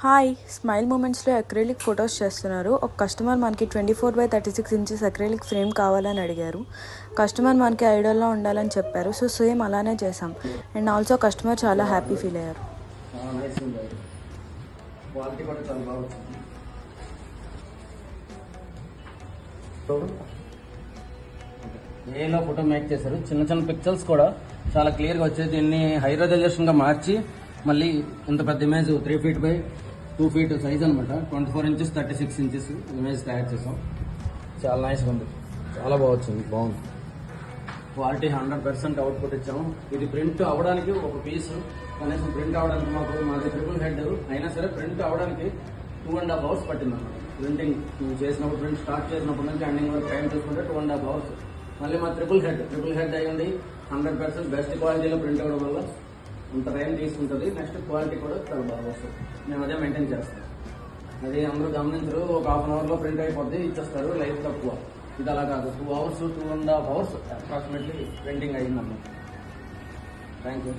Hi smile మూమెంట్స్లో acrylic photos చేస్తున్నారు. ఒక customer మనకి 24x36 ఇంచెస్ అక్రిలిక్ ఫ్రేమ్ కావాలని అడిగారు. కస్టమర్ మనకి ఐడల్లో ఉండాలని చెప్పారు. సో సేమ్ అలానే చేసాం. అండ్ ఆల్సో కస్టమర్ చాలా హ్యాపీ ఫీల్ అయ్యారు. ఏలో ఫోటో మేక్ చేశారు. చిన్న చిన్న పిక్చర్స్ కూడా చాలా క్లియర్గా వచ్చేది. దీన్ని హై రెజల్యూషన్గా మార్చి మళ్ళీ ఇంత పెద్ద image 3 feet by 2 feet size అనమాట. 24 inches 36 inches ఇమేజ్ తయారు చేసాం. చాలా నైస్గా ఉంది, చాలా బాగుంది. క్వాలిటీ 100% అవుట్పుట్ ఇచ్చాము. ఇది ప్రింట్ అవ్వడానికి ఒక పీస్ కనీసం ప్రింట్ అవ్వడానికి మాది ట్రిపుల్ హెడ్ అయినా సరే ప్రింట్ అవ్వడానికి 2.5 hours పట్టిందన్నమాట. ప్రింటింగ్ చేసినప్పుడు ప్రింట్ స్టార్ట్ చేసినప్పటి నుంచి ఎండింగ్ వరకు టైం చూసుకుంటే 2.5 hours. మళ్ళీ మా ట్రిపుల్ హెడ్ అయ్యింది. 100% బెస్ట్ క్వాలిటీలో ప్రింట్ అవ్వడం వల్ల అంత టైం తీసుకుంటుంది. నెక్స్ట్ క్వాలిటీ కూడా చాలా బాగా వస్తుంది. మేము అదే మెయింటైన్ చేస్తాం. అది అందరూ గమనించరు. ఒక 1/2 hourలో ప్రింట్ అయిపోద్ది, ఇచ్చేస్తారు. లైఫ్ తక్కువ. ఇది అలా కాదు, 2 hours 2.5 hours అప్రాక్సిమేట్లీ ప్రింటింగ్ అయ్యిందన్నమాట. Thank you.